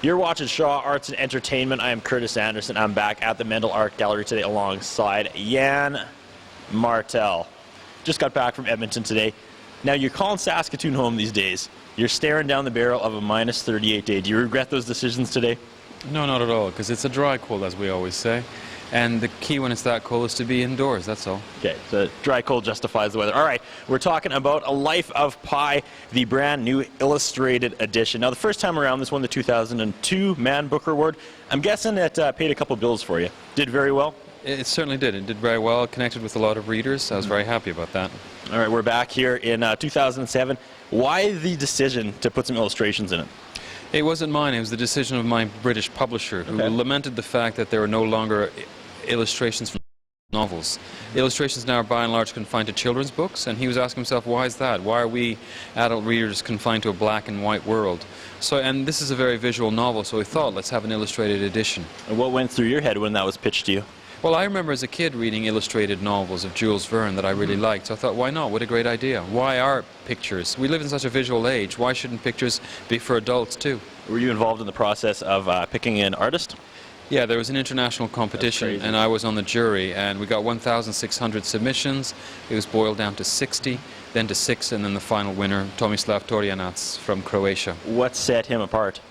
You're watching Shaw Arts and Entertainment. I am Curtis Anderson. I'm back at the Mendel Art Gallery today alongside Yann Martel. Just got back from Edmonton today. Now, you're calling Saskatoon home these days. You're staring down the barrel of a minus 38 day. Do you regret those decisions today? No, not at all, because it's a dry cold, as we always say. And the key when it's that cold is to be indoors, that's all. Okay, so dry cold justifies the weather. All right, we're talking about A Life of Pi, the brand new illustrated edition. Now, the first time around, this won the 2002 Man Booker Award. I'm guessing it paid a couple bills for you. Did very well? It certainly did. It did very well. It connected with a lot of readers. I was very happy about that. All right, we're back here in 2007. Why the decision to put some illustrations in it? It wasn't mine. It was the decision of my British publisher, who lamented the fact that there were no longer illustrations from novels. Illustrations now are by and large confined to children's books, and he was asking himself, why is that? Why are we adult readers confined to a black and white world? So, and this is a very visual novel, so we thought, let's have an illustrated edition. And what went through your head when that was pitched to you? Well, I remember as a kid reading illustrated novels of Jules Verne that I really liked, so I thought, why not? What a great idea. Why are pictures? We live in such a visual age. Why shouldn't pictures be for adults too? Were you involved in the process of picking an artist? Yeah, there was an international competition, and I was on the jury, and we got 1,600 submissions. It was boiled down to 60, then to 6, and then the final winner, Tomislav Torjanac from Croatia. What set him apart?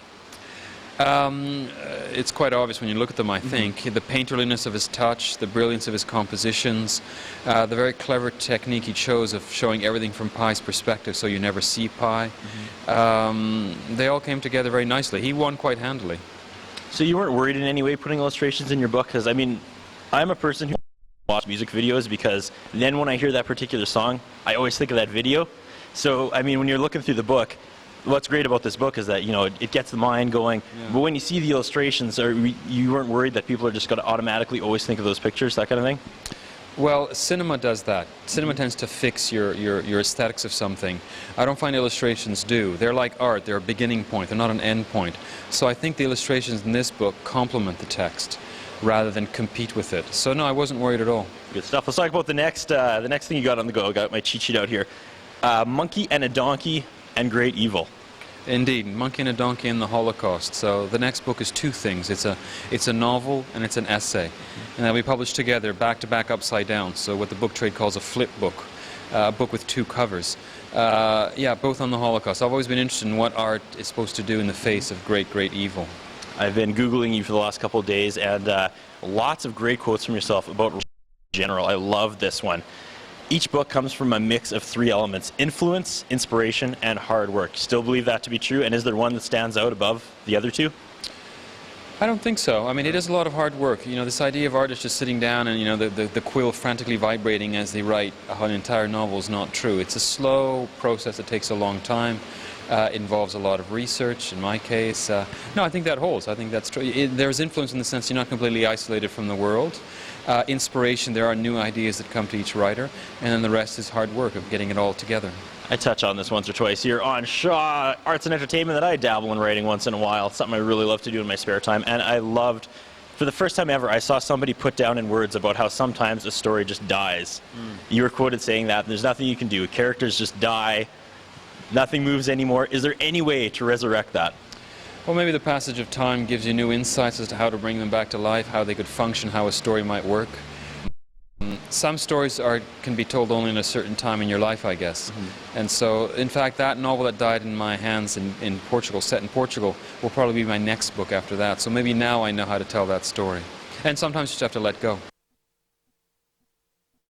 It's quite obvious when you look at them, I think. The painterliness of his touch, the brilliance of his compositions, the very clever technique he chose of showing everything from Pi's perspective, so you never see Pi. They all came together very nicely. He won quite handily. So you weren't worried in any way putting illustrations in your book? Because, I mean, I'm a person who watches music videos because then when I hear that particular song, I always think of that video. So, I mean, when you're looking through the book, what's great about this book is that, you know, it gets the mind going. Yeah. But when you see the illustrations, you weren't worried that people are just going to automatically always think of those pictures, that kind of thing? Well, cinema does that. Cinema tends to fix your aesthetics of something. I don't find illustrations do. They're like art. They're a beginning point. They're not an end point. So I think the illustrations in this book complement the text rather than compete with it. So no, I wasn't worried at all. Good stuff. Let's talk about the next thing you got on the go. I got my cheat sheet out here. Monkey and a Donkey and Great Evil. Indeed, Monkey and a Donkey and the Holocaust. So the next book is two things. It's a novel and it's an essay. And they'll be published together, back to back, upside down. So what the book trade calls a flip book, a book with two covers. Yeah, both on the Holocaust. I've always been interested in what art is supposed to do in the face of great, great evil. I've been Googling you for the last couple of days, and lots of great quotes from yourself about in general. I love this one. Each book comes from a mix of three elements: influence, inspiration, and hard work. Still believe that to be true? And is there one that stands out above the other two? I don't think so. I mean, it is a lot of hard work. You know, this idea of artists just sitting down and, you know, the quill frantically vibrating as they write an entire novel is not true. It's a slow process that takes a long time. Involves a lot of research, in my case. No, I think that holds. I think that's true. There's influence in the sense you're not completely isolated from the world. Inspiration, there are new ideas that come to each writer, and then the rest is hard work of getting it all together. I touch on this once or twice here on Shaw Arts and Entertainment that I dabble in writing once in a while. It's something I really love to do in my spare time, and I loved, for the first time ever, I saw somebody put down in words about how sometimes a story just dies. You were quoted saying that, and there's nothing you can do. Characters just die. Nothing moves anymore. Is there any way to resurrect that? Well, maybe the passage of time gives you new insights as to how to bring them back to life, how they could function, how a story might work. Some stories can be told only in a certain time in your life, I guess. And so, in fact, that novel that died in my hands in Portugal, set in Portugal, will probably be my next book after that. So maybe now I know how to tell that story. And sometimes you just have to let go.